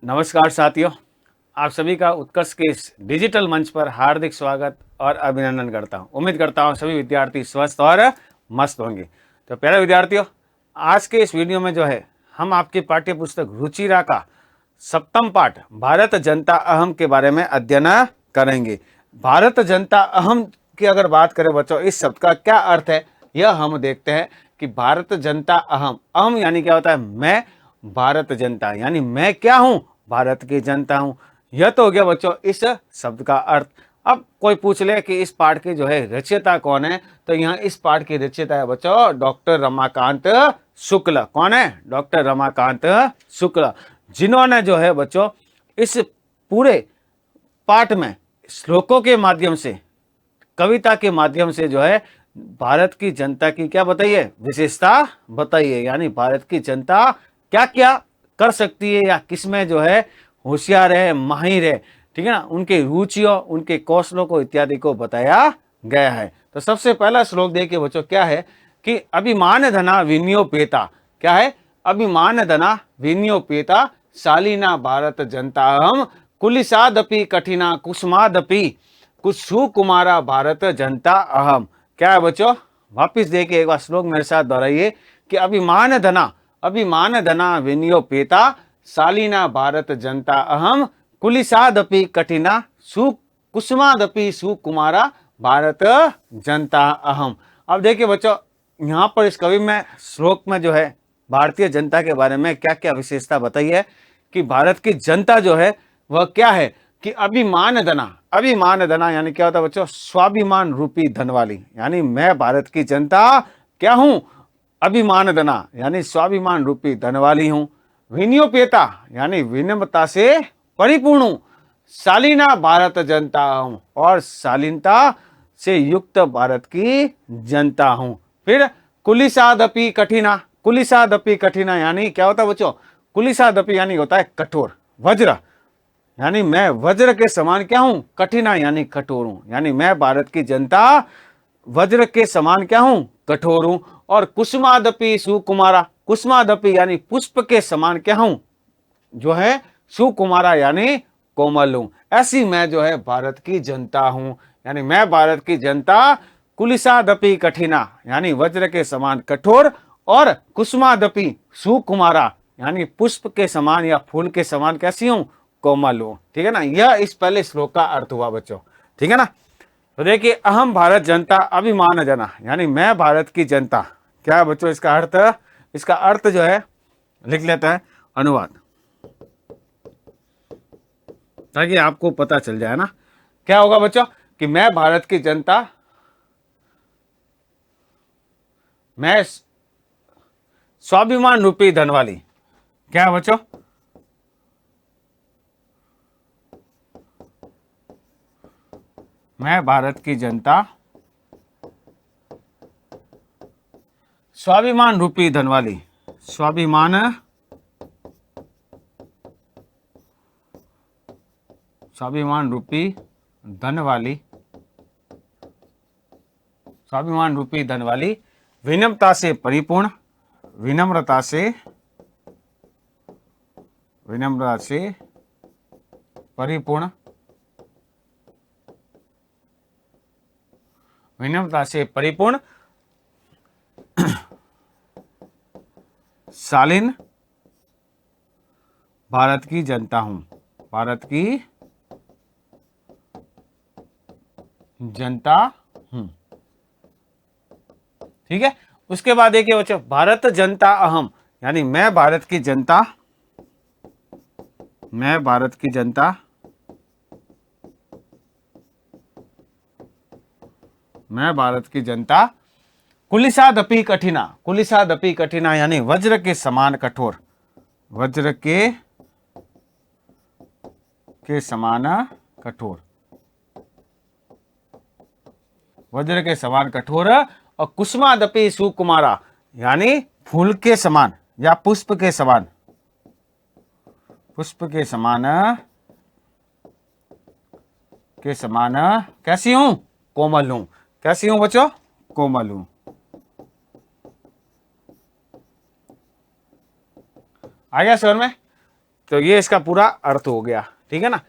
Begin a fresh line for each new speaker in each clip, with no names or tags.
नमस्कार साथियों, आप सभी का उत्कर्ष के इस डिजिटल मंच पर हार्दिक स्वागत और अभिनंदन करता हूं। उम्मीद करता हूं सभी विद्यार्थी स्वस्थ और मस्त होंगे। तो प्यारे विद्यार्थियों, आज के इस वीडियो में जो है हम आपकी पाठ्य पुस्तक रुचिरा का 7वां पाठ भारत जनता अहम के बारे में अध्ययन करेंगे। भारत जनता अहम की अगर बात करें बच्चों, इस शब्द का क्या अर्थ है यह हम देखते हैं कि भारत जनता अहम, अहम यानी क्या होता है? मैं, भारत जनता यानी मैं क्या हूं? भारत की जनता हूं। यह तो हो गया बच्चों इस शब्द का अर्थ। अब कोई पूछ ले कि इस पाठ के जो है रचयिता कौन है, तो यहाँ इस पाठ की रचयिता है बच्चों डॉक्टर रमाकांत शुक्ल। कौन है? डॉक्टर रमाकांत शुक्ल, जिन्होंने जो है बच्चों इस पूरे पाठ में श्लोकों के माध्यम से, कविता के माध्यम से जो है भारत की जनता की क्या बताइए? विशेषता बताइए। यानी भारत की जनता क्या क्या कर सकती है या किसमें जो है होशियार है, माहिर है, ठीक है ना, उनके रुचियों, उनके कौशलों को इत्यादि को बताया गया है। तो सबसे पहला श्लोक देखिए बच्चों, क्या है कि अभिमान धना विनियोपेता। क्या है? अभिमान धना विनियोपेता शालीना भारत जनता हम कुलिसादपि कठिना कुसुमादपि कुसुकुमारा भारत जनता अहम। क्या है बच्चों? वापिस देखिए एक बार श्लोक मेरे साथ दोहराइए कि अभिमान धना विनियोपेता शालीना भारत जनता अहम कुलिसादपि कठिना कुसुमादपि सुकुमारा भारत जनता अहम। अब देखिए बच्चों, यहाँ पर इस कवि में श्लोक में जो है भारतीय जनता के बारे में क्या क्या विशेषता बताई है कि भारत की जनता जो है वह क्या है कि अभिमान धना यानी क्या होता है बच्चों? स्वाभिमान रूपी धन वाली। यानी मैं भारत की जनता क्या हूं? अभिमान धना यानी स्वाभिमान रूपी धन वाली हूं। विनियोपेता यानी विनम्रता से परिपूर्ण हूं। शालीना भारत जनता हूं और शालीनता से युक्त भारत की जनता हूं। फिर कुलिसादपि कठिना यानी क्या होता है बच्चों? कुलिसादपि यानी होता है कठोर, वज्र, यानी मैं वज्र के समान क्या हूं? कठिना यानी कठोर हूं। यानी मैं भारत की जनता वज्र के समान क्या हूं? कठोर हूं। और कुसुमादपि सुकुमारा, कुसुमादपि यानी पुष्प के समान क्या हूं? जो है सुकुमारा यानी कोमल हूं। ऐसी मैं जो है भारत की जनता हूं। यानी मैं भारत की जनता कुलिसादपि कठिना यानी वज्र के समान कठोर और कुसुमादपि सुकुमारा यानी पुष्प के समान या फूल के समान कैसी हूं? कोमल हूं। ठीक है ना, यह इस पहले श्लोक का अर्थ हुआ बच्चों। ठीक है ना, तो देखिए अहम भारत जनता अभिमान जना यानी मैं भारत की जनता। क्या है बच्चों इसका अर्थ? इसका अर्थ जो है लिख लेता है अनुवाद, ताकि आपको पता चल जाए ना। क्या होगा बच्चों कि मैं भारत की जनता, मैं स्वाभिमान रूपी धन वाली। क्या है बच्चों? मैं भारत की जनता स्वाभिमान रूपी धन वाली, स्वाभिमान रूपी धन वाली, स्वाभिमान रूपी धन वाली, विनम्रता से परिपूर्ण, विनम्रता से परिपूर्ण, विनम्रता से परिपूर्ण शालीन भारत की जनता हूं, भारत की जनता हूं। ठीक है, उसके बाद देखिए बच्चों भारत जनता अहम यानी मैं भारत की जनता, मैं भारत की जनता, मैं भारत की जनता कुलिसादपि कठिना यानी वज्र के समान कठोर, वज्र के समान कठोर, वज्र के समान कठोर और कुसुमादपि सुकुमारा यानी फूल के समान या पुष्प के समान, पुष्प के समान कैसी हूं? कोमल हूं। कैसी हूं बच्चों? कोमल हूं। आ गया सर में? तो ये इसका पूरा अर्थ हो गया, ठीक है ना।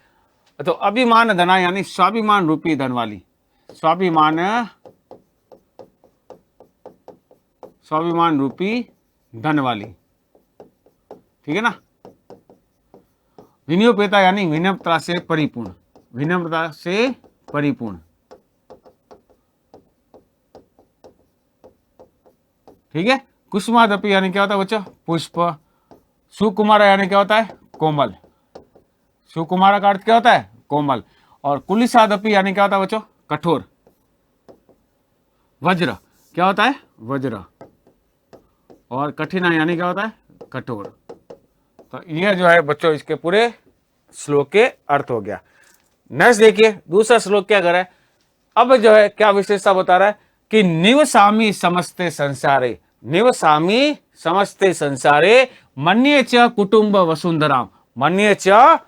तो अभिमान धना यानी स्वाभिमान रूपी धन वाली, स्वाभिमान रूपी धन वाली, ठीक है ना। विनयोपेता यानी विनम्रता से परिपूर्ण, विनम्रता से परिपूर्ण, ठीक है। कुसुमादपि यानी क्या होता है बच्चों, पुष्प। सुकुमारा यानी क्या होता है, कोमल। सुकुमारा का अर्थ क्या होता है, कोमल। और कुलिसादपि यानी क्या होता है बच्चों, कठोर। वज्र क्या होता है, वज्र। और कठिना यानी क्या होता है, कठोर। तो यह जो है बच्चों इसके पूरे श्लोक के अर्थ हो गया। नेक्स्ट देखिए दूसरा श्लोक क्या कर रहा है। अब जो है क्या विशेषता बता रहा है कि निवसामि समस्ते संसारे, निवसामि समस्ते संसारे मन्ये च कुटुंब वसुंधराम, मन्ये च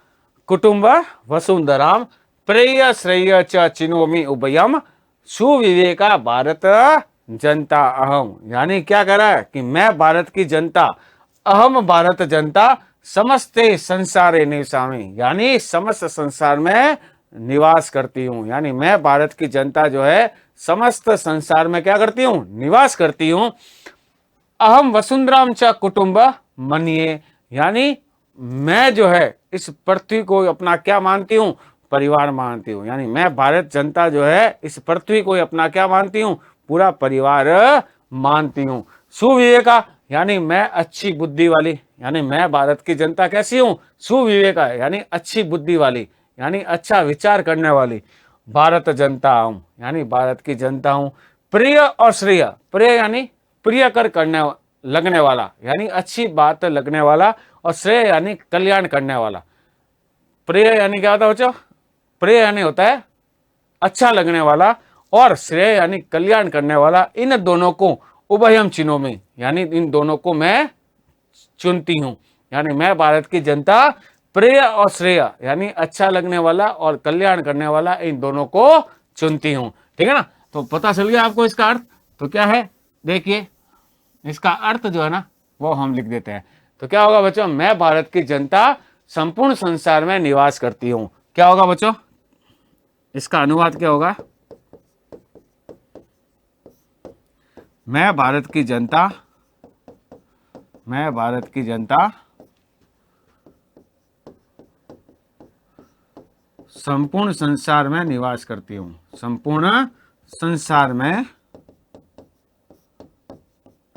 कुटुंब वसुंधराम प्रेय श्रेय च चिनोमि उभयम सुविवेका भारत जनता अहम। यानी क्या कह रहा है कि मैं भारत की जनता, अहम भारत जनता समस्ते संसारे निवसामि, यानी समस्त संसार में निवास करती हूं। यानी मैं भारत की जनता जो है समस्त संसार में क्या करती हूं, निवास करती हूं। अहम वसुंधराम च कुटुंब मन्ये, यानी मैं जो है इस पृथ्वी को अपना क्या मानती हूं, परिवार मानती हूं। यानी मैं भारत जनता जो है इस पृथ्वी को अपना क्या मानती हूं, पूरा परिवार मानती हूं। सुविवेका यानी मैं अच्छी बुद्धि वाली, यानी मैं भारत की जनता कैसी हूं, सुविवेका यानी अच्छी बुद्धि वाली, यानी अच्छा विचार करने वाली भारत जनता हूं, यानी भारत की जनता हूं। प्रिय और श्रेय, प्रिय यानी प्रिय कर करने लगने वाला, यानी अच्छी बात लगने वाला। और श्रेय यानी कल्याण करने वाला। प्रिय यानी क्या होता है बच्चों, प्रिय यानी होता है अच्छा लगने वाला, और श्रेय यानी कल्याण करने वाला। इन दोनों को उभयम चिन्हों में, यानी इन दोनों को मैं चुनती हूं। यानी मैं भारत की जनता प्रिय और श्रेय यानी अच्छा लगने वाला और कल्याण करने वाला, इन दोनों को चुनती हूं, ठीक है ना। तो पता चल गया आपको इसका अर्थ। तो क्या है देखिए, इसका अर्थ जो है ना वो हम लिख देते हैं। तो क्या होगा बच्चों, मैं भारत की जनता संपूर्ण संसार में निवास करती हूं। क्या होगा बच्चों, इसका अनुवाद क्या होगा, मैं भारत की जनता, मैं भारत की जनता संपूर्ण संसार में निवास करती हूं, संपूर्ण संसार में,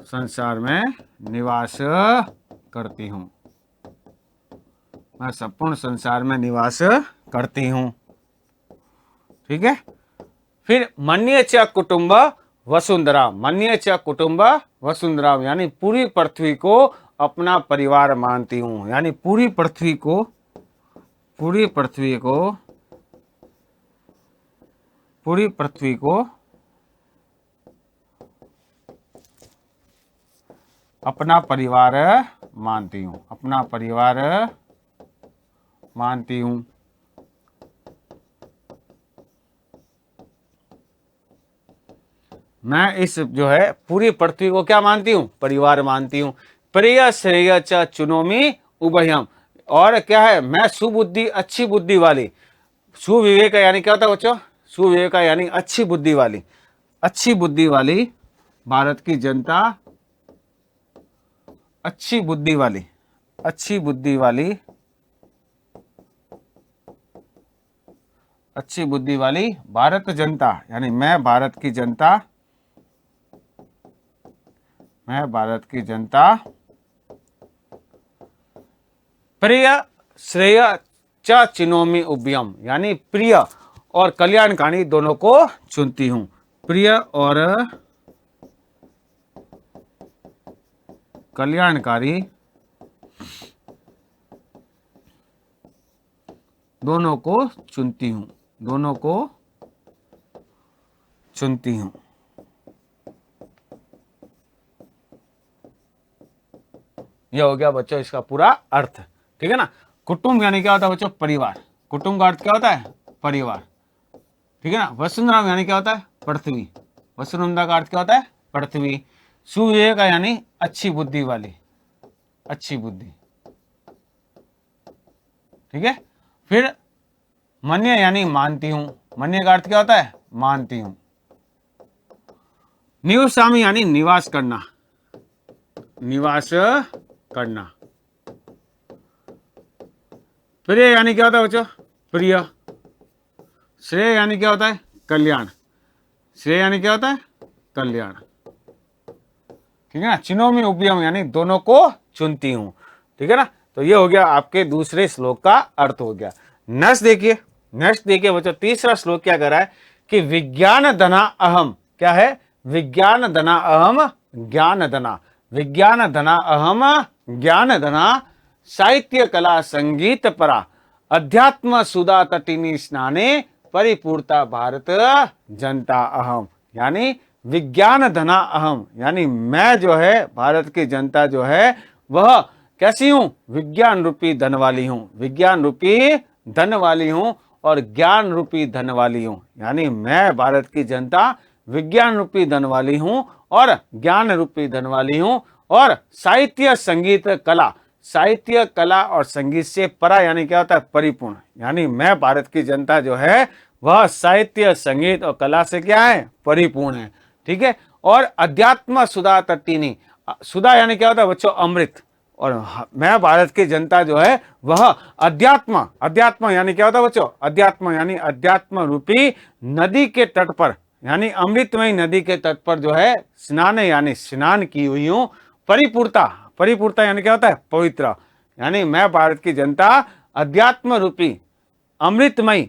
संसार में निवास करती हूं, मैं संपूर्ण संसार में निवास करती हूं, ठीक है। फिर मन्ये च कुटुंब वसुंधरा, मन्ये च कुटुंब वसुंधरा यानी पूरी पृथ्वी को अपना परिवार मानती हूं। यानी पूरी पृथ्वी को, पूरी पृथ्वी को, पूरी पृथ्वी को अपना परिवार मानती हूं, अपना परिवार मानती हूं। मैं इस जो है पूरी पृथ्वी को क्या मानती हूं, परिवार मानती हूं। प्रिय श्रेय च चुनोमी उभयम, और क्या है, मैं सुबुद्धि अच्छी बुद्धि वाली, सुविवेक यानी क्या होता है बच्चों, सुविवेक यानी अच्छी बुद्धि वाली, अच्छी बुद्धि वाली भारत की जनता, अच्छी बुद्धि वाली, अच्छी बुद्धि वाली, अच्छी बुद्धि वाली भारत जनता, यानी मैं भारत की जनता, मैं भारत की जनता प्रिय श्रेय च चिनोमी उभयम, यानी प्रिय और कल्याणकारी दोनों को चुनती हूं। प्रिय और कल्याणकारी दोनों को चुनती हूं, दोनों को चुनती हूं। यह हो गया बच्चों इसका पूरा अर्थ, ठीक है ना। कुटुंब यानी क्या होता है बच्चों, परिवार। कुटुंब का अर्थ क्या होता है, परिवार, ठीक है ना। वसुंधरा यानी क्या होता है, पृथ्वी। वसुंधरा का अर्थ क्या होता है, पृथ्वी। सुविवेक यानी अच्छी बुद्धि वाली, अच्छी बुद्धि, ठीक है। फिर मन्य यानी मानती हूं, मन्य का अर्थ क्या होता है, मानती हूं। निवसामि यानी निवास करना, निवास करना। प्रिय यानी क्या होता है बच्चों, प्रिय। श्रेय यानी क्या होता है, कल्याण। श्रेय यानी क्या होता है, कल्याण। ठीक है ना। चिनोमी उभयम यानी दोनों को चुनती हूं। ठीक है ना। तो ये हो गया आपके दूसरे श्लोक का अर्थ हो गया। नेक्स्ट देखिए, नेक्स्ट देखिए बच्चों, तीसरा श्लोक क्या कर रहा है कि विज्ञान धना अहम, क्या है, विज्ञान धना अहम ज्ञान धना, विज्ञान धना अहम ज्ञान धना, साहित्य कला संगीत परा, अध्यात्म सुधा तटिनी स्नाने, परिपूर्ता भारत जनता अहम। यानी विज्ञान धना अहम, यानी मैं जो है, भारत की जनता जो है वह कैसी हूं, विज्ञान रूपी धन वाली हूं, विज्ञान रूपी धन वाली हूं और ज्ञान रूपी धन वाली हूं। यानी मैं भारत की जनता विज्ञान रूपी धन वाली हूं और ज्ञान रूपी धन वाली हूं और साहित्य संगीत कला, साहित्य कला और संगीत से परा यानी क्या होता है, परिपूर्ण। यानी मैं भारत की जनता जो है वह साहित्य संगीत और कला से क्या है, परिपूर्ण है। ठीक है। और अध्यात्म सुधा तटिनी, सुधा यानी क्या होता है बच्चों, अमृत। और मैं भारत की जनता जो है वह अध्यात्म, अध्यात्म यानी क्या होता है बच्चों, अध्यात्म यानी अध्यात्म रूपी नदी के तट पर, यानी अमृतमय नदी के तट पर जो है स्नान यानी स्नान की हुई हूं। परिपूर्ता, परिपूर्ता यानी क्या होता है, पवित्र। यानी मैं भारत की जनता अध्यात्म रूपी अमृतमय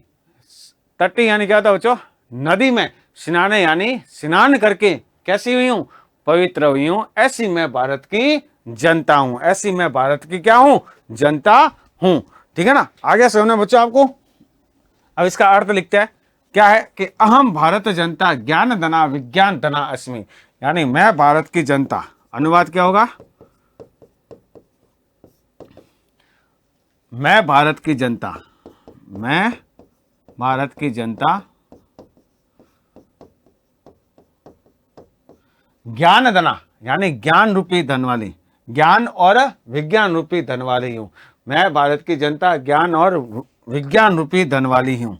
तटी यानी क्या होता है बच्चों, नदी में स्नान यानी स्नान करके कैसी हुई हूं, पवित्र हुई हूं। ऐसी मैं भारत की जनता हूं, ऐसी मैं भारत की क्या हूं, जनता हूं। ठीक है ना। आगे समझना बच्चों आपको। अब इसका अर्थ लिखते हैं, क्या है कि अहम भारत जनता ज्ञान धना विज्ञान धना अस्मि। यानी मैं भारत की जनता, अनुवाद क्या होगा, मैं भारत की जनता, मैं भारत की जनता ज्ञान धना यानी ज्ञान रूपी धन वाली, ज्ञान और विज्ञान रूपी धन वाली हूं। मैं भारत की जनता ज्ञान और विज्ञान रूपी धन वाली हूं,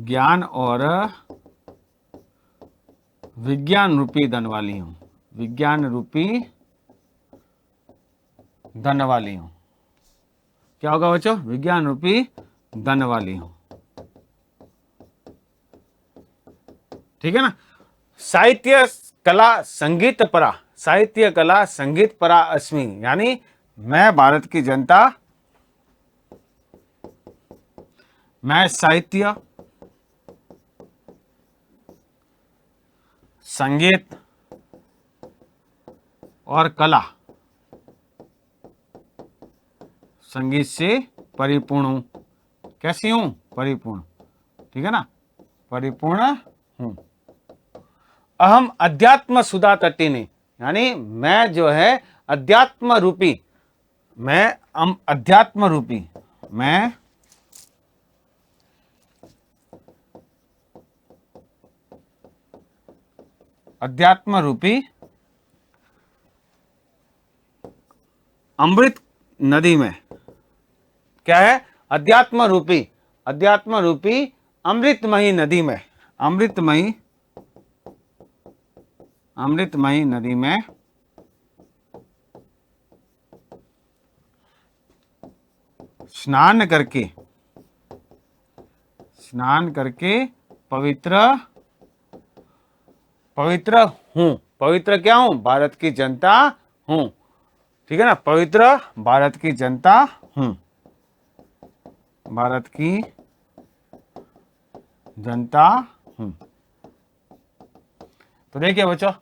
ज्ञान और विज्ञान रूपी धन वाली हूं, विज्ञान रूपी धन वाली हूं। क्या होगा बच्चों, विज्ञान रूपी धन वाली हूं। ठीक है ना। साहित्य कला संगीत परा, साहित्य कला संगीत परा अस्मि। यानी मैं भारत की जनता, मैं साहित्य संगीत और कला, संगीत से परिपूर्ण हूं। कैसी हूं, परिपूर्ण। ठीक है ना, परिपूर्ण हूं। अहम अध्यात्म सुधा तटिनी, यानी मैं जो है अध्यात्म रूपी, मैं अध्यात्म रूपी, मैं अध्यात्म रूपी अमृत नदी में, क्या है, अध्यात्म रूपी, अध्यात्म रूपी अमृतमयी नदी में, अमृतमयी, अमृतमयी नदी में स्नान करके, स्नान करके पवित्र, पवित्र हूं। पवित्र क्या हूं, भारत की जनता हूं। ठीक है ना, पवित्र भारत की जनता हूं, भारत की जनता हूं। तो देखिए बच्चों,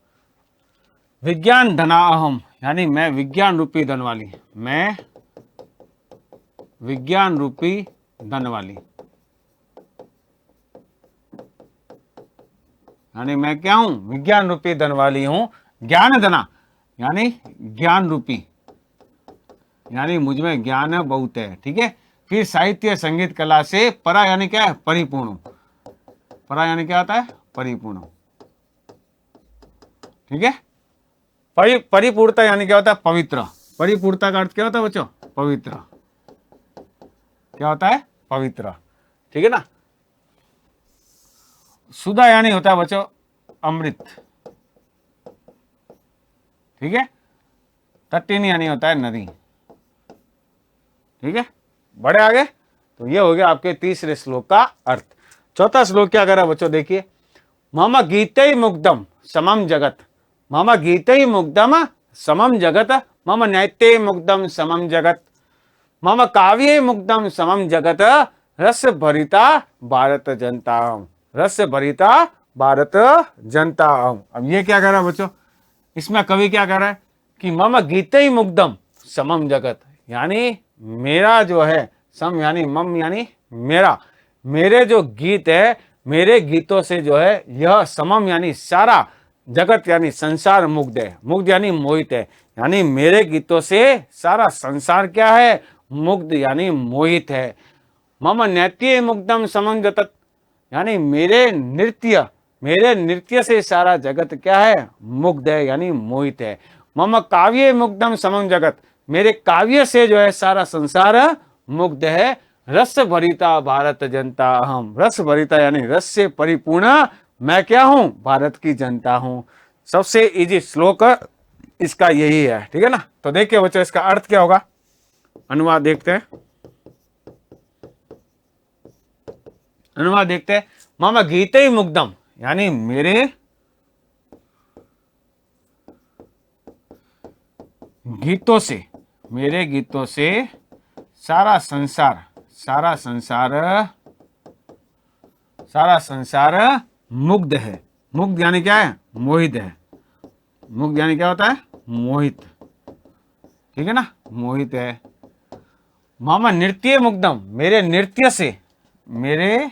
विज्ञान धना अहम, यानी मैं विज्ञान रूपी धन वाली, मैं विज्ञान रूपी धन वाली, यानी मैं क्या हूं, विज्ञान रूपी धन वाली हूं। ज्ञान धना यानी ज्ञान रूपी, यानी मुझ में ज्ञान बहुत है। ठीक है। फिर साहित्य संगीत कला से परा यानी क्या है, परिपूर्ण। परा यानी क्या होता है, परिपूर्ण। ठीक है। परिपूर्णता यानी क्या होता है, पवित्र, परिपूर्णता का अर्थ क्या होता है बच्चों? पवित्र। क्या होता है? पवित्र। ठीक है ना। सुधा यानी होता है बच्चों अमृत। ठीक है। तटिनी यानी होता है नदी। ठीक है, बड़े आगे। तो ये हो गया आपके तीसरे श्लोक का अर्थ। चौथा श्लोक क्या कर रहा है बच्चों? देखिए, मम गीते मुग्धम समम जगत, मम गीते मुग्धम समम जगत, मम नैते मुग्धम समम जगत, मम काव्ये मुग्धम समम जगत, रस भरिता भारत जनता, रस भरिता भारत जनता। अब ये क्या कर रहा है बच्चों? इसमें कवि क्या कर रहा है कि मम गीते मुग्धम समम जगत, यानी मेरा जो है, सम यानी मम यानी मेरा, मेरे जो गीत है, मेरे गीतों से जो है यह समम यानी सारा जगत यानी संसार मुग्ध है। मुग्ध यानी मोहित है, यानी मेरे गीतों से सारा संसार क्या है? मुग्ध यानी मोहित है। मम नृत्य मुग्धम समम जगत, यानी मेरे नृत्य से सारा जगत क्या है? मुग्ध है यानी मोहित है। मम काव्य मुग्धम समम जगत, मेरे काव्य से जो है सारा संसार मुग्ध है। रस भरिता भारत जनता अहम, रस भरिता यानी रस से परिपूर्ण मैं क्या हूं? भारत की जनता हूं। सबसे इजी श्लोक इसका यही है। ठीक है ना। तो देखिए बच्चों, इसका अर्थ क्या होगा? अनुवाद देखते हैं। अनुवाद देखते हैं। मम गीते मुग्धम, यानी मेरे गीतों से, मेरे गीतों से सारा संसार, सारा संसार मुग्ध है। मुग्ध यानी क्या है? मोहित है। मुग्ध यानी क्या होता है? मोहित। ठीक है ना, मोहित है। मम नृत्य मुग्धम, मेरे नृत्य से, मेरे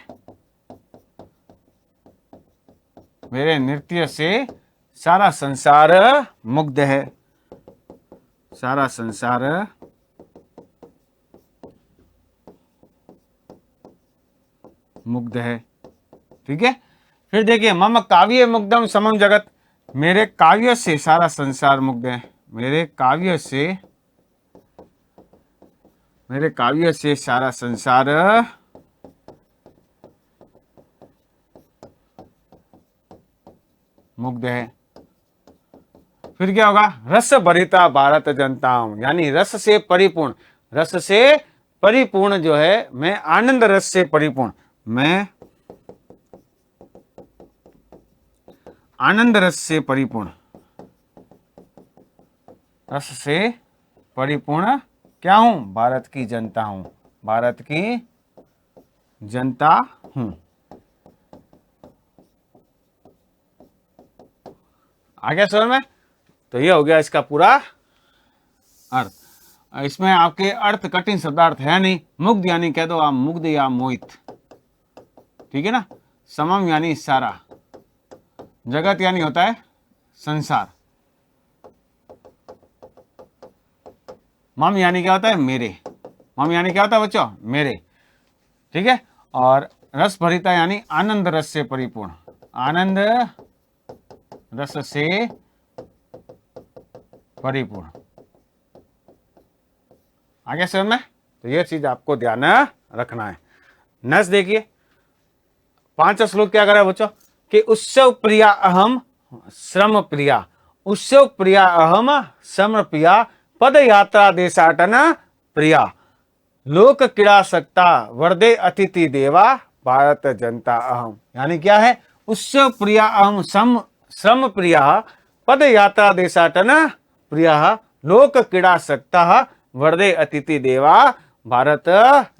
नृत्य से सारा संसार मुग्ध है। सारा संसार मुग्ध है। ठीक है। फिर देखिए, मम काव्य मुग्धम समम जगत, मेरे काव्य से सारा संसार मुग्ध है। मेरे काव्य से सारा संसार मुग्ध है। फिर क्या होगा? रस भरिता भारत जनता हूं, यानी रस से परिपूर्ण, रस से परिपूर्ण जो है, मैं आनंद रस से परिपूर्ण, मैं आनंद रस से परिपूर्ण, रस से परिपूर्ण क्या हूं? भारत की जनता हूं, भारत की जनता हूं। आ गया समझ में? तो ये हो गया इसका पूरा अर्थ। इसमें आपके अर्थ कठिन शब्दार्थ है नहीं। मुग्ध यानी कह दो आप मुग्ध या मोहित। ठीक है ना। समम यानी सारा, जगत यानी होता है संसार, मम यानी क्या होता है? मेरे। मम यानी क्या होता है बच्चों? मेरे। ठीक है। और रस भरिता यानी आनंद रस से परिपूर्ण, आनंद रस से परिपूर्ण। आगे समझ में? तो यह चीज आपको ध्यान रखना है। नेक्स्ट देखिए, 5 श्लोक क्या कर रहा है बच्चों? कि उत्सव प्रिया अहम श्रम प्रिया, उत्सव प्रिया अहम श्रम प्रिया, पद यात्रा देशाटन प्रिया, लोक क्रीड़ा सकता वर्दे अतिथि देवा भारत जनता अहम। यानी क्या है? उत्सव प्रिया अहम श्रम प्रिया, पद यात्रा देशाटन प्रिया, लोक क्रीड़ा सकता वर्दे अतिथि देवा भारत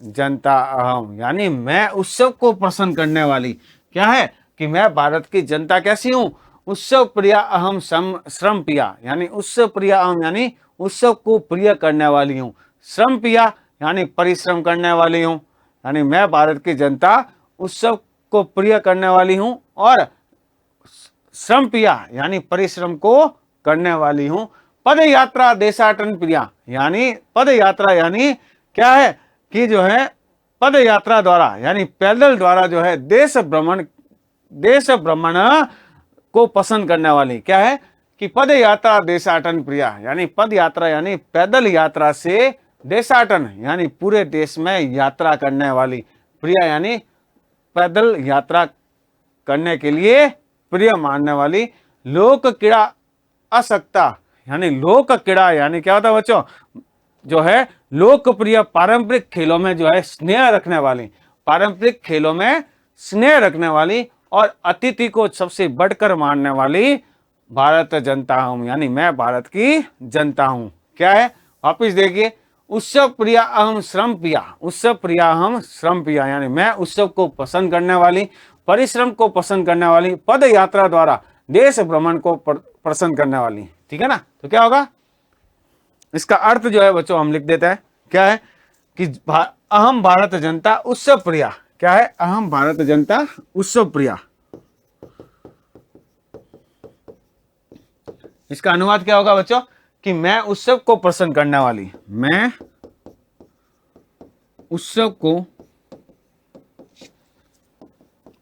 जनता अहम। यानी मैं उत्सव को प्रसन्न करने वाली क्या है? कि मैं भारत की जनता कैसी हूं? उत्सव प्रिया अहम श्रम प्रिया, यानी उत्सव प्रिया अहम यानी उत्सव को प्रिय करने वाली हूं। श्रम प्रिया यानी परिश्रम करने वाली हूं। यानी मैं भारत की जनता उत्सव को प्रिय करने वाली हूं और श्रम प्रिया यानी परिश्रम को करने वाली हूं। पद यात्रा देशाटन प्रिया, यानी पद यात्रा यानी क्या है? कि जो है पद यात्रा द्वारा यानी पैदल द्वारा जो है देश भ्रमण को पसंद करने वाली क्या है? कि पद यात्रा देशाटन प्रिया, यानी पद यात्रा यानी पैदल यात्रा से देशाटन यानी पूरे देश में यात्रा करने वाली, प्रिया यानी पैदल यात्रा करने के लिए प्रिय मानने वाली, लोक क्रीड़ा असक्ता यानी लोक क्रीड़ा यानी क्या होता है बच्चों, जो है लोकप्रिय पारंपरिक खेलों में जो है स्नेह रखने वाली, पारंपरिक खेलों में स्नेह रखने वाली और अतिथि को सबसे बढ़कर मानने वाली भारत जनता हूं, यानी मैं भारत की जनता हूं। क्या है, वापिस देखिए, उत्सव प्रिया अहम श्रम प्रिया, उत्सव प्रिया अहम श्रम प्रिया, यानी मैं उत्सव को पसंद करने वाली, परिश्रम को पसंद करने वाली, पद यात्रा द्वारा देश भ्रमण को पसंद करने वाली। ठीक है ना, तो क्या होगा, इसका अर्थ जो है बच्चों हम लिख देते हैं, क्या है कि अहम भारत जनता उत्सव प्रिया, क्या है, अहम भारत जनता उत्सव प्रिया। इसका अनुवाद क्या होगा बच्चों कि मैं उत्सव को पसंद करने वाली, मैं उत्सव को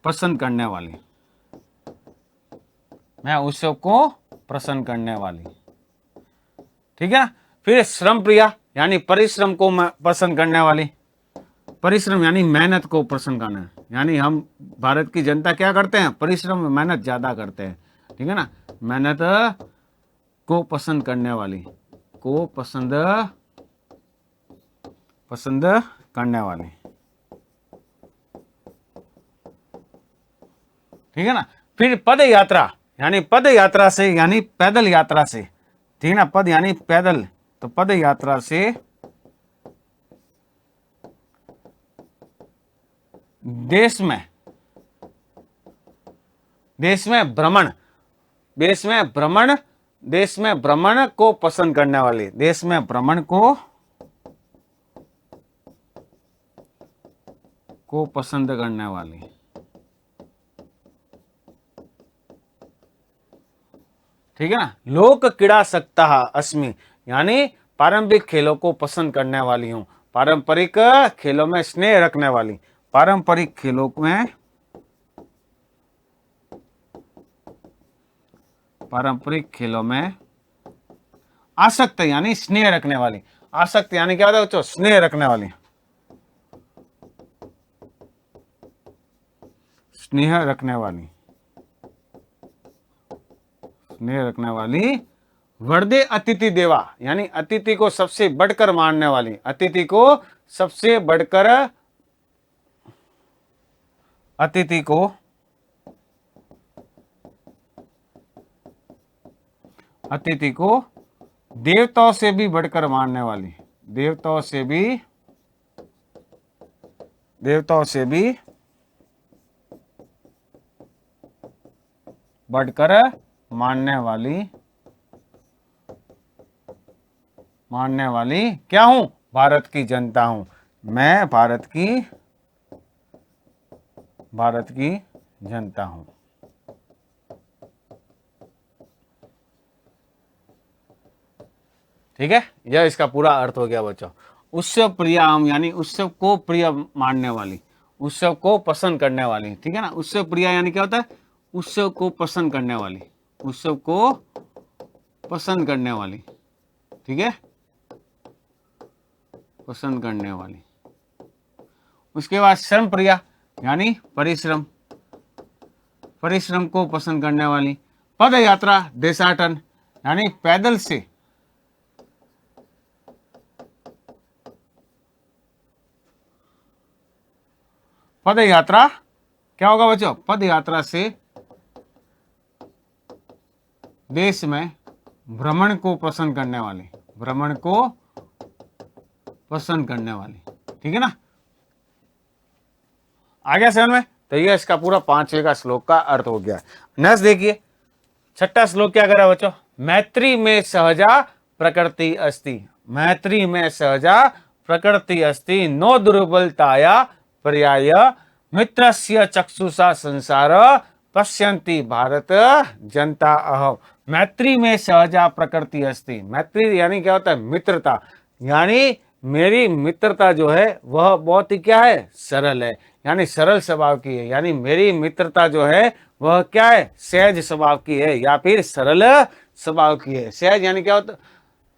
पसंद करने वाली, मैं उत्सव को पसंद करने वाली। ठीक है, फिर श्रम प्रिया यानी परिश्रम को पसंद करने वाली, परिश्रम यानी मेहनत को पसंद करना, यानी हम भारत की जनता क्या करते हैं, परिश्रम मेहनत ज्यादा करते हैं। ठीक है ना, मेहनत को पसंद करने वाली, को पसंद करने वाली। ठीक है ना, फिर पद यात्रा यानी पद यात्रा से यानी पैदल यात्रा से, ठीक है ना, पद यानी पैदल, तो पद यात्रा से देश में भ्रमण, देश में भ्रमण को पसंद करने वाली, देश में भ्रमण को पसंद करने वाली। ठीक है ना, लोक क्रीड़ा सप्ताह अस्मि यानी पारंपरिक खेलों को पसंद करने वाली हूं, पारंपरिक खेलों में स्नेह रखने वाली, पारंपरिक खेलों में आसक्त यानी स्नेह रखने वाली, आसक्त यानी क्या होता है बच्चों, स्नेह रखने वाली, स्नेह रखने वाली, वर्दे अतिथि देवा यानी अतिथि को सबसे बढ़कर मानने वाली, अतिथि को सबसे बढ़कर, अतिथि को देवताओं से भी बढ़कर मानने वाली, देवताओं से भी बढ़कर मानने वाली क्या हूं, भारत की जनता हूं, मैं भारत की जनता हूं। ठीक है, यह इसका पूरा अर्थ हो गया बच्चों। उत्सव प्रियाम यानी उत्सव को प्रिय मानने वाली, उत्सव को पसंद करने वाली। ठीक है ना, उत्सव प्रिया यानी क्या होता है, उत्सव को पसंद करने वाली, उत्सव को पसंद करने वाली। ठीक है, पसंद करने वाली। उसके बाद श्रम प्रिया यानी परिश्रम, परिश्रम को पसंद करने वाली। पद यात्रा देशाटन यानी पैदल से, पद यात्रा क्या होगा बच्चों, पद यात्रा से देश में भ्रमण को पसंद करने वाली, भ्रमण को पसंद करने वाली। ठीक है ना, आ गया समझ में। तो ये इसका पूरा 5वें का श्लोक का अर्थ हो गया। नेक्स्ट देखिए, छठा श्लोक क्या करा बच्चों, मैत्री में सहजा प्रकृति अस्ति, मैत्री में सहजा प्रकृति अस्ति, नो दुर्बलताया पर्याय मित्रस्य चक्षुषा संसार पश्यन्ति भारत जनता अहम। मैत्री में सहजा प्रकृति अस्ति, मैत्री यानी क्या होता है, मित्रता, यानी मेरी मित्रता जो है वह बहुत ही क्या है, सरल है, यानी सरल स्वभाव की है, यानी मेरी मित्रता जो है वह क्या है, सहज स्वभाव की है या फिर सरल स्वभाव की है। सहज यानी क्या होता,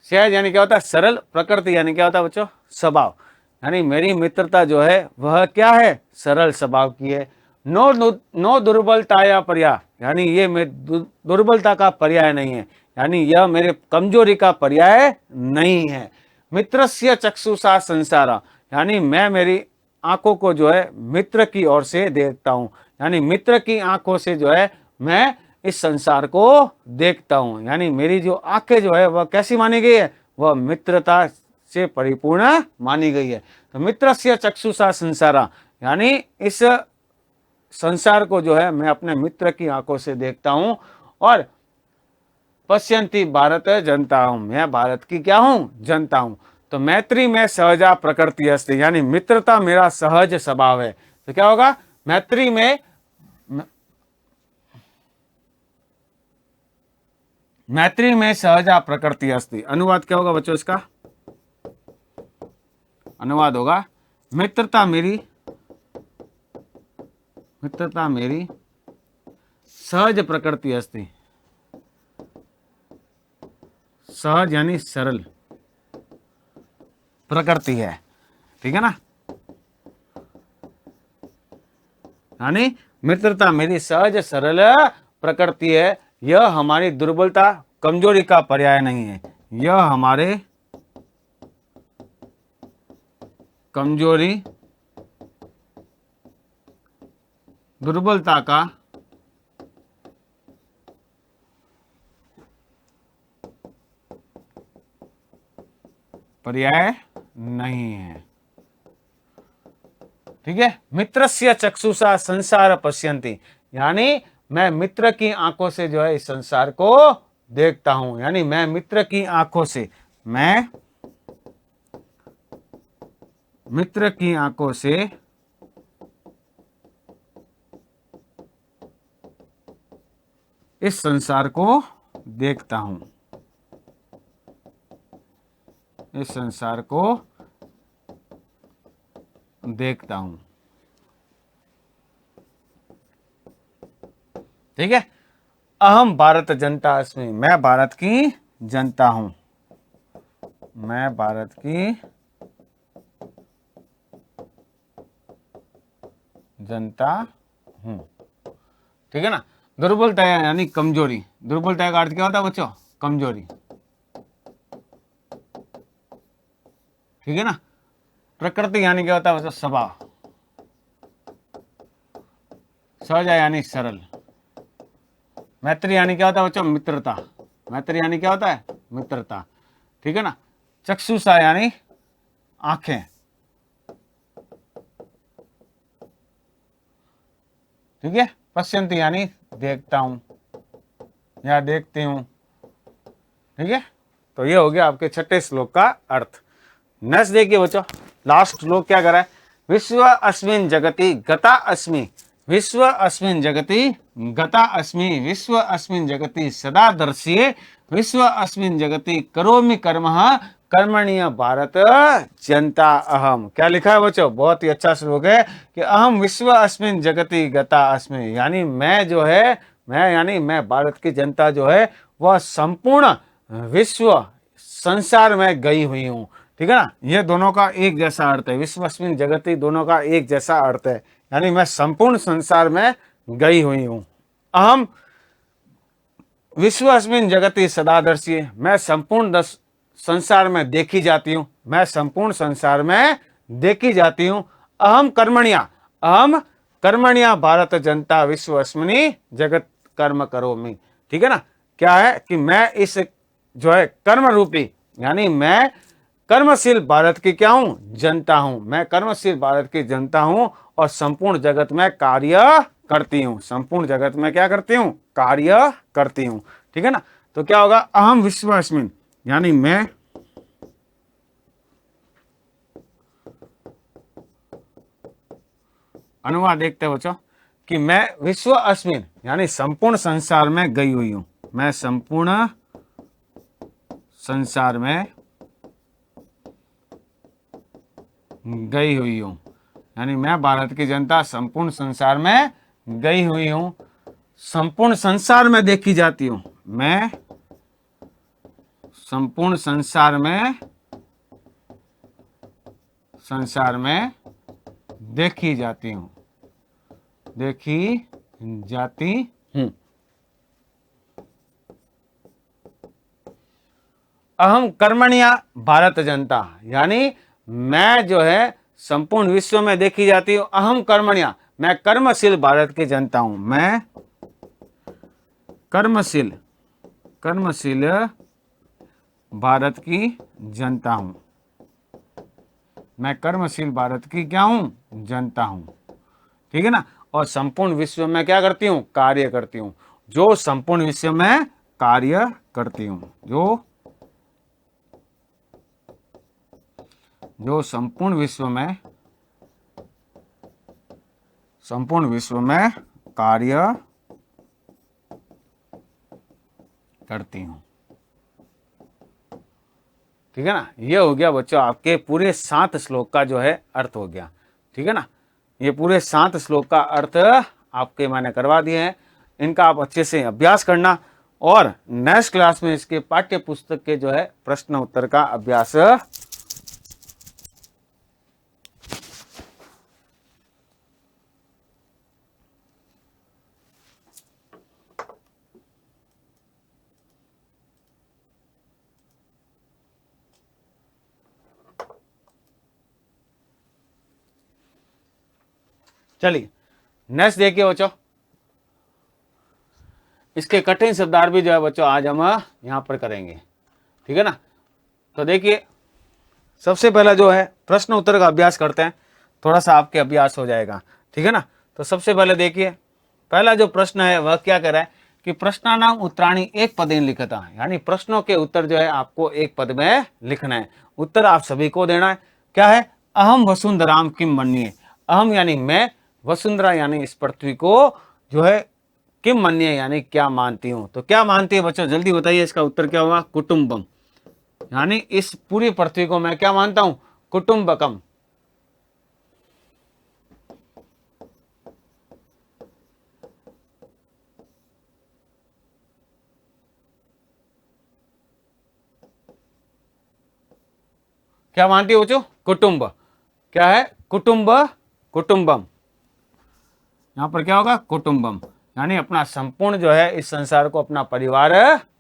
सहज यानी क्या होता है, सरल। प्रकृति यानी क्या होता है बच्चों, स्वभाव। यानी मेरी मित्रता जो है वह क्या है, सरल स्वभाव की है। नो नो दुर्बलता या पर्याय, यानी ये दुर्बलता का पर्याय नहीं है, यानी यह मेरे कमजोरी का पर्याय नहीं है। मित्रस्य चक्षुषा संसारा, यानी मैं मेरी आंखों को जो है मित्र की ओर से देखता हूं, यानी मित्र की आंखों से जो है मैं इस संसार को देखता हूं। यानी मेरी जो आंखें जो है वह कैसी मानी गई है, वह मित्रता से परिपूर्ण मानी गई है। तो मित्रस्य चक्षुषा संसारा, यानी इस संसार को जो है मैं अपने मित्र की आंखों से देखता हूं। और पश्यंती भारत जनता हूं, मैं भारत की क्या हूं, जनता हूं। तो मैत्री में सहजा प्रकृति अस्ति, यानी मित्रता मेरा सहज स्वभाव है। तो क्या होगा, मैत्री में, मैत्री में सहजा प्रकृति अस्ति। अनुवाद क्या होगा बच्चों इसका, अनुवाद होगा मित्रता मेरी, मित्रता मेरी सहज प्रकृति अस्ति। सहज यानी सरल प्रकृति है, ठीक है ना। यानी मित्रता मेरी सहज सरल प्रकृति है, यह हमारी दुर्बलता कमजोरी का पर्याय नहीं है, यह हमारे कमजोरी दुर्बलता का पर्याय नहीं है, ठीक है। मित्रस्य चक्षुषा संसार पश्यन्ति, यानी मैं मित्र की आंखों से जो है इस संसार को देखता हूं, यानी मैं मित्र की आंखों से, मैं मित्र की आंखों से इस संसार को देखता हूं, इस संसार को देखता हूं, ठीक है। अहम भारत जनता अस्मि, मैं भारत की जनता हूं, मैं भारत की जनता हूं, ठीक है ना। दुर्बलता यानी कमजोरी, दुर्बलता का अर्थ क्या होता है बच्चों, कमजोरी, ठीक है ना। प्रकृति यानी क्या होता है बच्चों, स्वभाव। सहजा यानी सरल। मैत्री यानी क्या होता है बच्चों, मित्रता। मैत्री यानी क्या होता है, मित्रता, ठीक है ना। चक्षुषा यानी आंखें, ठीक है। पश्यंती यानी देखता हूं या देखती हूं, ठीक है। तो ये हो गया आपके छठे श्लोक का अर्थ। नेक्स्ट देखिए बच्चों, लास्ट श्लोक क्या कर रहा है, विश्व अस्मिन् जगति गता अस्मि, विश्व अस्मिन् जगति गता अस्मि, विश्व अस्मिन् जगति सदा दर्श्ये, विश्व अस्मिन् जगति करोमि कर्मः कर्मणीय भारत जनता अहम। क्या लिखा है बच्चों, बहुत ही अच्छा श्लोक है कि अहम विश्व अस्मिन् जगति गता अस्मि, यानी मैं जो है, मैं यानी मैं भारत की जनता जो है वह संपूर्ण विश्व संसार में गई हुई हूं, ठीक है ना। ये दोनों का एक जैसा अर्थ है, विश्व अस्मिन् जगति दोनों का एक जैसा अर्थ है, यानी मैं संपूर्ण संसार में गई हुई हूं। अहम विश्व अस्मिन् जगति सदादर्शी, मैं संपूर्ण संसार में देखी जाती हूं, मैं संपूर्ण संसार में देखी जाती हूं। अहम कर्मणिया भारत जनता विश्व अस्मिन् जगत कर्म करोमि, ठीक है ना। क्या है कि मैं इस जो है कर्म रूपी, यानी मैं कर्मशील भारत की क्या हूं, जनता हूं, मैं कर्मशील भारत की जनता हूं और संपूर्ण जगत में कार्य करती हूं, संपूर्ण जगत में क्या करती हूं, कार्य करती हूं, ठीक है ना। तो क्या होगा, अहम विश्व अस्मिन्, यानी मैं अनुवाद देखते हैं बच्चों कि मैं विश्व अस्मिन् यानी संपूर्ण संसार में गई हुई हूं, मैं संपूर्ण संसार में गई हुई हूं, यानी मैं भारत की जनता संपूर्ण संसार में गई हुई हूं। संपूर्ण संसार में देखी जाती हूं, मैं संपूर्ण संसार में देखी जाती हूं, अहम कर्मण्या भारत जनता, यानी मैं जो है संपूर्ण विश्व में देखी जाती हूं। अहम कर्मण्या, मैं कर्मशील भारत की जनता हूं, मैं कर्मशील भारत की जनता हूं, मैं कर्मशील भारत की क्या हूं, जनता हूं। ठीक है ना। और संपूर्ण विश्व में क्या करती हूं, कार्य करती हूं, जो संपूर्ण विश्व में कार्य करती हूं, जो संपूर्ण विश्व में कार्य करती हूं। ठीक है ना। ये हो गया बच्चों आपके पूरे 7 श्लोक का जो है अर्थ हो गया। ठीक है ना। ये पूरे 7 श्लोक का अर्थ आपके मैंने करवा दिए हैं। इनका आप अच्छे से अभ्यास करना और नेक्स्ट क्लास में इसके पाठ्य पुस्तक के जो है प्रश्न उत्तर का अभ्यास चलिए नेक्स्ट देखिए बच्चों, इसके कठिन शब्दार्थ भी जो है बच्चों आज हम यहां पर करेंगे। ठीक है ना। तो देखिए सबसे पहला जो है प्रश्न उत्तर का अभ्यास करते हैं, थोड़ा सा आपके अभ्यास हो जाएगा। ठीक है ना। तो सबसे पहले देखिए पहला जो प्रश्न है वह क्या कह रहा है कि प्रश्नानाम उत्तराणि एक पदेन लिखता है, यानी प्रश्नों के उत्तर जो है आपको एक पद में लिखना है। उत्तर आप सभी को देना है। क्या है, अहम वसुंधराम किम मन्ये, अहम यानी मैं, वसुंधरा यानी इस पृथ्वी को जो है किम मन्ये यानी क्या मानती हूं। तो क्या मानती है बच्चों, जल्दी बताइए, इसका उत्तर क्या होगा, कुटुंबम, यानी इस पूरी पृथ्वी को मैं क्या मानता हूं, कुटुंबकम। क्या मानती है बच्चों, कुटुंब। क्या है, कुटुंब, कुटुंबम। यहां पर क्या होगा, कुटुंबम, यानी अपना संपूर्ण जो है इस संसार को अपना परिवार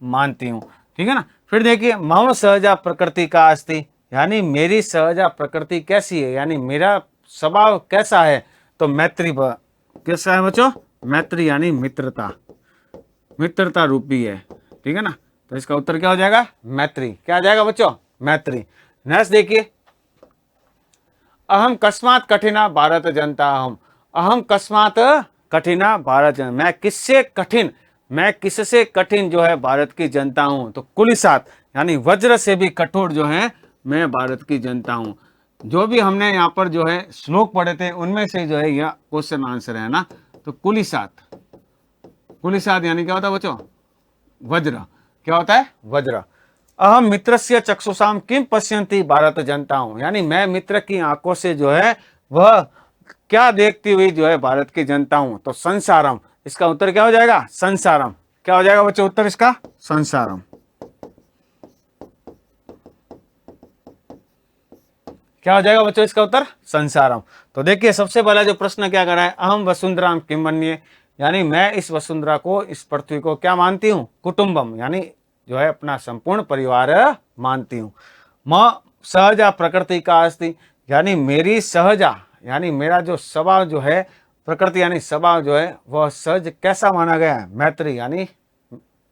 मानती हूं। ठीक है ना। फिर देखिए मम सहजा प्रकृति का अस्ति, यानी मेरी सहजा प्रकृति कैसी है, यानी मेरा स्वभाव कैसा है। तो मैत्री कैसा है बच्चों, मैत्री यानी मित्रता, मित्रता रूपी है। ठीक है ना। तो इसका उत्तर क्या हो जाएगा, मैत्री। क्या आ जाएगा बच्चों, मैत्री। नेक्स्ट देखिए, अहम कस्मात कठिना भारत जनता, अहम कस्मात कठिना भारत जनता, मैं किससे कठिन, मैं किससे कठिन जो है भारत की जनता हूं। तो कुलिसात यानी वज्र से भी कठोर जो है मैं भारत की जनता हूं। जो भी हमने यहाँ पर जो है श्लोक पढ़े थे उनमें से जो है यह क्वेश्चन आंसर है ना। तो कुलिसात, कुलिसात यानी क्या होता है बच्चों, वज्र। क्या होता है, वज्र। अहम मित्रस्य चक्षुषाम किम पश्यन्ति भारत जनता हूं, यानी मैं मित्र की आंखों से जो है वह क्या देखती हुई जो है भारत की जनता हूं। तो संसारम, इसका उत्तर क्या हो जाएगा, संसारम। क्या हो जाएगा बच्चों उत्तर इसका, संसारम। क्या हो जाएगा बच्चों इसका उत्तर, संसारम। तो देखिए सबसे पहला जो प्रश्न क्या कर रहा है, अहम वसुंधराम किम मन्ये, यानी मैं इस वसुंधरा को, इस पृथ्वी को क्या मानती हूं, कुटुंबम, यानी जो है अपना संपूर्ण परिवार मानती हूं। म सहजा प्रकृति का अस्ति, यानी मेरी सहजा यानी मेरा जो स्वभाव जो है, प्रकृति यानी स्वभाव जो है वह सहज कैसा माना गया है, मैत्री यानी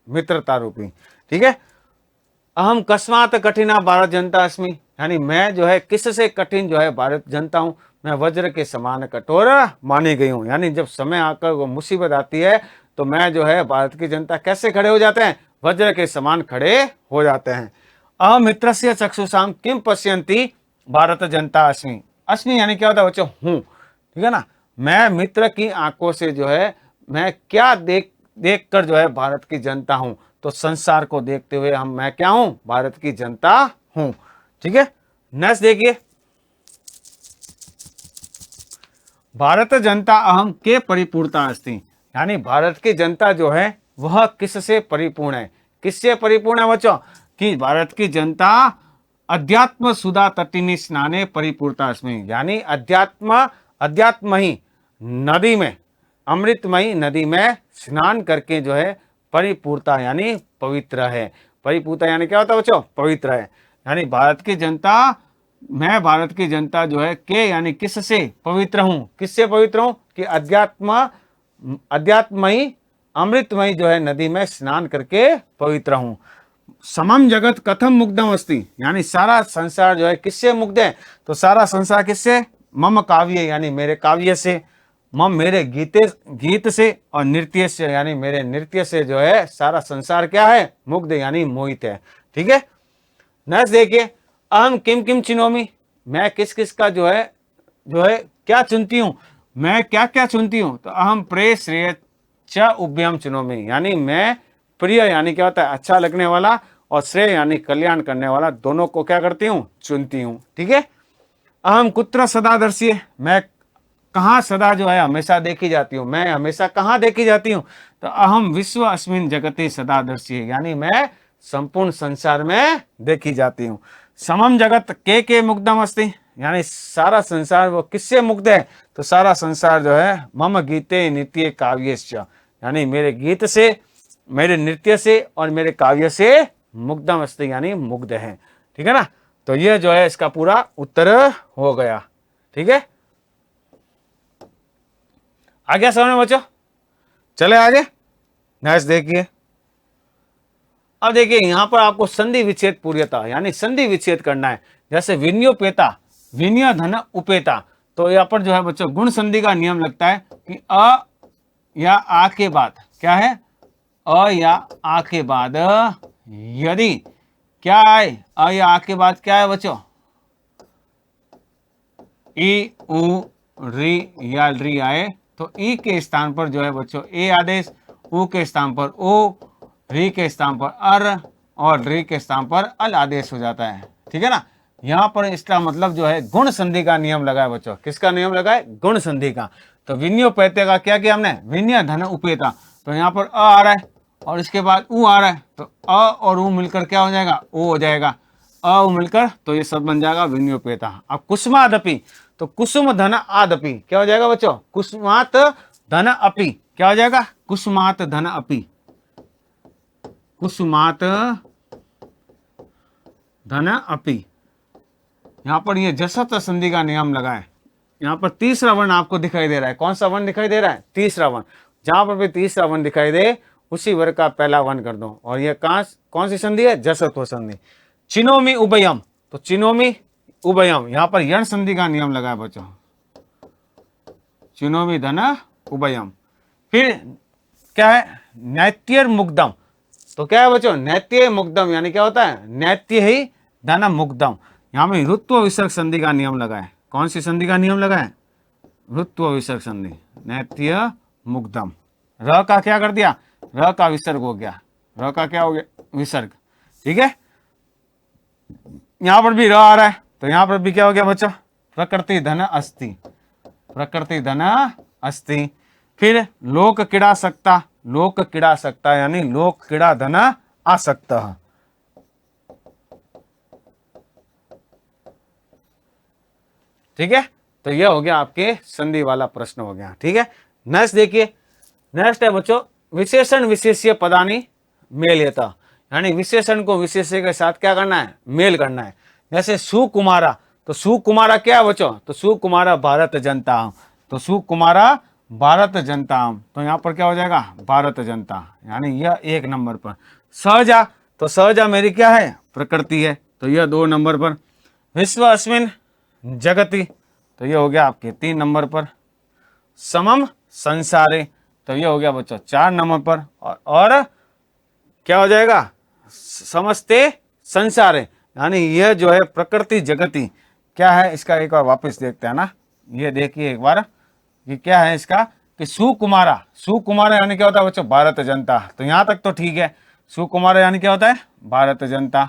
मित्रता रूपी। ठीक है। अहम कस्मात कठिना भारत जनता अस्मि, यानी मैं जो है किससे कठिन जो है भारत जनता हूं, मैं वज्र के समान कठोर मानी गई हूं। यानी जब समय आकर वो मुसीबत आती है तो मैं जो है भारत की जनता कैसे खड़े हो जाते हैं, वज्र के समान खड़े हो जाते हैं। अहम मित्रस्य चक्षुषाम किम पश्यन्ति भारत जनता अस्मि, अस्मि यानी क्या होता है बच्चों, हूं। ठीक है ना। मैं मित्र की आंखों से जो है मैं क्या देख कर जो है भारत की जनता हूं। तो संसार को देखते हुए मैं क्या हूं, भारत की जनता हूं। ठीक है। नेक्स्ट देखिए, भारत जनता अहम के परिपूर्णता अस्ति, यानी भारत की जनता जो है वह किससे परिपूर्ण है? किससे परिपूर्ण है बच्चों? कि भारत की जनता अध्यात्म सुधा तटिनी स्नाने परिपूर्णता अस्मि, यानी अध्यात्म ही नदी में, अमृतमयी नदी में स्नान करके जो है परिपूर्णता यानी पवित्र है। परिपूर्णता यानी क्या होता है बच्चों? पवित्र है। यानी भारत की जनता, मैं भारत की जनता जो है के यानी किससे पवित्र हूं? किससे पवित्र हूं? कि अध्यात्मयी अमृतमयी जो है नदी में स्नान करके पवित्र हूं। समम जगत कथम मुग्धम अस्ति, यानी सारा संसार जो है किससे मुग्ध है? तो सारा संसार किससे? मम काव्य यानी मेरे काव्य से, मम मेरे गीत से, और नृत्य से यानी मेरे नृत्य से जो है सारा संसार क्या है? मुग्ध यानी मोहित है। ठीक है, नेक्स्ट देखिए, अहम किम किम चिनोमी, मैं किस किस का जो है क्या चुनती हूँ? मैं क्या क्या चुनती हूँ? तो अहम प्रेय श्रेय च उभयम चिनोमी, यानी मैं प्रिय यानी क्या होता है? अच्छा लगने वाला, और श्रेय यानी कल्याण करने वाला, दोनों को क्या करती हूँ? चुनती हूँ। ठीक है, अहम कुत्र सदा दर्शी, मैं कहाँ सदा जो है हमेशा देखी जाती हूँ? मैं हमेशा कहाँ देखी जाती हूँ? तो अहम विश्व अस्मिन जगते सदा दर्शी, यानी मैं संपूर्ण संसार में देखी जाती हूँ। समम जगत के मुग्धम अस्ति, यानी सारा संसार वो किससे मुग्ध है? तो सारा संसार जो है मम गीते नृत्य काव्यश्च, यानी मेरे गीत से, मेरे नृत्य से और मेरे काव्य से मुग्धम अस्ति यानी मुग्ध है। ठीक है ना, तो ये जो है इसका पूरा उत्तर हो गया। ठीक है, आ गया समझ में बच्चों? चले आगे, नेक्स्ट देखिए। अब देखिए यहां पर आपको संधि विच्छेद पूर्यता यानी संधि विच्छेद करना है। जैसे विनियोपेता, विनिय धन उपेता, तो यहाँ पर जो है बच्चों गुण संधि का नियम लगता है कि अ या आ के बाद क्या है? अ या आ के बाद यदि क्या आए? अ या आ के बाद क्या है बच्चों? ई उ री या री आए तो ई के स्थान पर जो है बच्चों ए आदेश, उ के स्थान पर ओ, री के स्थान पर अर, और री के स्थान पर अल आदेश हो जाता है। ठीक है ना, यहाँ पर इसका मतलब जो है गुण संधि का नियम लगा है बच्चों। किसका नियम लगा है? गुण संधि का। तो विनियोपेत्य का क्या किया हमने? विनिय धन उपेता, तो यहाँ पर अ आ रहा है और इसके बाद उ आ रहा है, तो अ और उ मिलकर क्या हो जाएगा? ओ हो जाएगा। अ उ मिलकर तो ये सब बन जाएगा विनियोपेता। अब कुसुमादपि, तो कुसुम धन आदपि क्या हो जाएगा बच्चों? कुसुमात धन अपि क्या हो जाएगा? कुसुमात धन अपि, कुसुमात धन अपि। यहां पर ये जसत संधि का नियम लगा है। यहाँ पर तीसरा वर्ण आपको दिखाई दे रहा है। कौन सा वर्ण दिखाई दे रहा है? तीसरा वर्ण। जहां पर भी तीसरा वर्ण दिखाई दे उसी वर्ग का पहला वर्ण कर दो। और ये कौन सी संधि है? जसत्व संधि। चिनोमी उभयम, तो चिनोमी उभयम, यहाँ पर यण संधि का नियम लगा है बच्चों। चिनोमी धन उभयम। फिर क्या है? नैत्यर मुग्धम, तो क्या है बच्चों? नैत्य मुग्धम यानी क्या होता है? नैत्य ही धन मुग्धम। यहाँ में ऋत्व विसर्ग संधि का नियम लगा है। कौन सी संधि का नियम लगा है? ऋत्व विसर्ग संधि। नैत्य मुग्धम, र का क्या कर दिया? र का विसर्ग हो गया। र का क्या हो गया? विसर्ग। ठीक है, यहां पर भी र आ रहा है तो यहां पर भी क्या हो गया बच्चों? प्रकृति धन अस्ति, प्रकृति धन अस्ति। फिर लोक क्रीड़ा सकता, लोक क्रीड़ा सकता यानी लोक क्रीड़ा धन आसक्त। ठीक है, तो यह हो गया आपके संधि वाला प्रश्न हो गया। ठीक है, नेक्स्ट देखिए। नेक्स्ट है बच्चों विशेषण विशेष्य पदानी मेलयता, यानी विशेषण को विशेष्य के साथ क्या करना है? मेल करना है। जैसे सुकुमारा, तो सुकुमारा क्या है बच्चों? तो सुकुमारा भारत जनता, तो सुकुमारा भारत जनता, तो यहाँ पर क्या हो जाएगा? भारत जनता, यानी यह 1 नंबर पर। सहजा, तो सहजा मेरी क्या है? प्रकृति है, तो यह 2 नंबर पर। विश्व अस्मिन जगति, तो यह हो गया आपके 3 नंबर पर। समम संसारे, तो यह हो गया बच्चों 4 नंबर पर। और क्या हो जाएगा? समस्ते संसारे, यानी यह जो है प्रकृति जगति क्या है? इसका एक बार वापस देखते हैं ना, ये देखिए एक बार कि क्या है इसका कि सुकुमारा, सुकुमारा यानी क्या होता है बच्चों? भारत जनता। तो यहां तक तो ठीक है, सुकुमारा यानी क्या होता है? भारत जनता।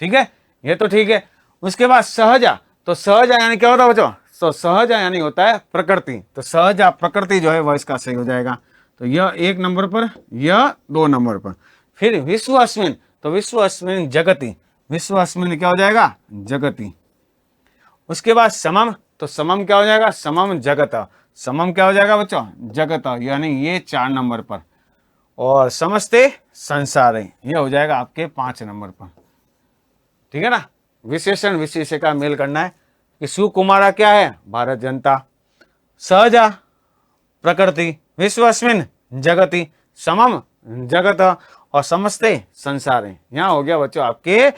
ठीक है, ये तो ठीक है। उसके बाद सहजा, तो सहजा यानी क्या होता है बच्चों? तो सहजा यानी होता है प्रकृति, तो सहजा प्रकृति जो है वह इसका सही हो जाएगा। तो यह 1 नंबर पर, यह 2 नंबर पर। फिर विश्वस्मिन, तो विश्वस्मिन जगति, विश्वस्मिन क्या हो जाएगा, जगति। उसके बाद समम, तो समम क्या हो जाएगा, समम जगत, समम क्या हो जाएगा बच्चों, जगत, यानी ये 4 नंबर पर। और समस्ते संसारे, ये हो जाएगा आपके 5 नंबर पर। ठीक है ना। विशेषण विशेष्य का मेल करना है कि सुकुमारा क्या है, भारत जनता, सहजा प्रकृति, विश्वस्मिन जगति, समम जगत और समस्ते संसारे। यहाँ हो गया बच्चों आपके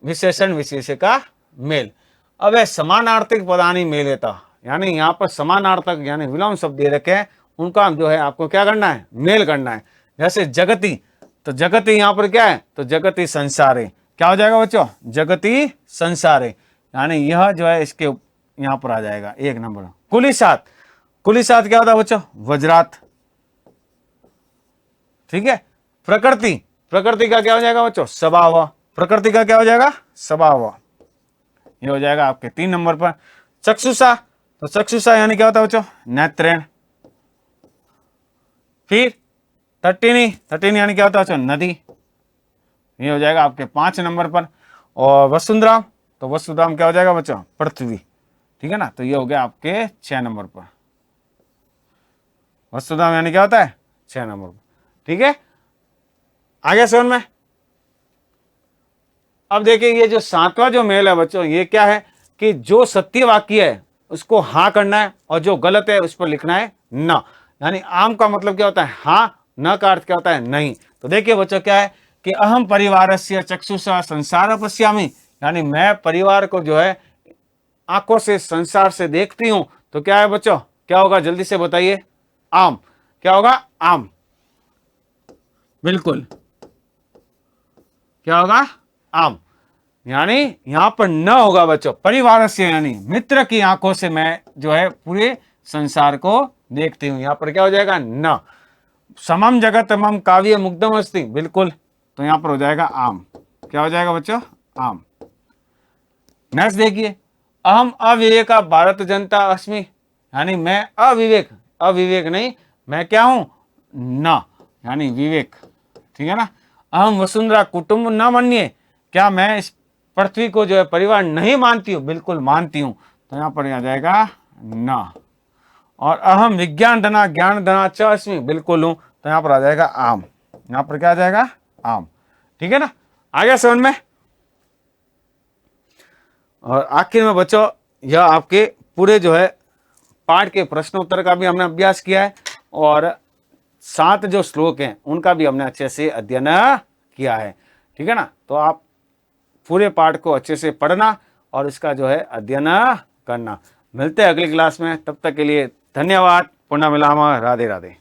विशेषण विशेष्य का मेल। अब है समानार्थक पदानी मेलेता, यानी यहाँ पर समानार्थक यानी विलोम शब्द दे रखे हैं, उनका जो है आपको क्या करना है, मेल करना है। जैसे जगति, तो जगति यहाँ पर क्या है, तो जगति संसारे, क्या हो जाएगा बच्चों, जगति संसारे, यानी यह जो है इसके यहाँ पर आ जाएगा 1 नंबर। कुलिसात, कुलिसात क्या होता है बच्चों, वज्रात। ठीक है। प्रकृति, प्रकृति का क्या हो जाएगा बच्चों, स्वभाव, प्रकृति का क्या हो जाएगा, स्वभाव, ये हो जाएगा आपके 3 नंबर पर। चक्षुषा, तो चक्षुषा यानी क्या होता है बच्चों, नेत्रेण। फिर तटिनी, तटिनी यानी क्या होता है बच्चों, नदी, ये हो जाएगा आपके 5 नंबर पर। और वसुंधरा, तो वसुंधरा क्या हो जाएगा बच्चों, पृथ्वी। ठीक है ना, तो ये हो गया आपके 6 नंबर पर। वसुंधरा यानी क्या होता है, 6 नंबर पर। ठीक है, आगे समझ में। अब देखिए ये जो 7वां जो मेल है बच्चों, ये क्या है कि जो सत्य वाक्य है उसको हाँ करना है और जो गलत है उस पर लिखना है न। यानी आम का मतलब क्या होता है, हाँ, न का अर्थ क्या होता है, नहीं। तो देखिए बच्चों क्या है कि अहम परिवारस्य चक्षुषा संसार पश्यामि, यानी मैं परिवार को जो है आंखों से, संसार से देखती हूं। तो क्या है बच्चों, क्या होगा, जल्दी से बताइए, आम। क्या होगा, आम, बिल्कुल, क्या होगा, आम। यानी यहां पर न होगा बच्चों, परिवार से यानी मित्र की आंखों से मैं जो है पूरे संसार को देखती हूं, यहां पर क्या हो जाएगा, न। समम जगत मम काव्य मुग्धम अस्ति, बिल्कुल, तो यहां पर हो जाएगा आम। क्या हो जाएगा बच्चों, आम। नेक्स्ट देखिए, अहम अविवेका भारत जनता अस्मि, यानी मैं अविवेक, अविवेक नहीं, मैं क्या हूं, न, यानी विवेक। ठीक है ना। अहम वसुंधरा कुटुंब न मन्ये, क्या मैं इस पृथ्वी को जो है परिवार नहीं मानती हूं, बिल्कुल मानती हूं, तो यहां पर आ जाएगा न। और अहम विज्ञान धना ज्ञान धना च अस्मि, बिल्कुल हूं, तो यहां पर आ जाएगा आम। यहां पर क्या आ जाएगा, आम। ठीक है ना, आ गया समझ में। और आखिर में बच्चों यह आपके पूरे जो है पाठ के प्रश्नोत्तर का भी हमने अभ्यास किया है और 7 जो श्लोक हैं उनका भी हमने अच्छे से अध्ययन किया है। ठीक है ना, तो आप पूरे पाठ को अच्छे से पढ़ना और इसका जो है अध्ययन करना। मिलते हैं अगली क्लास में, तब तक के लिए धन्यवाद। पुनः मिलामा, राधे राधे।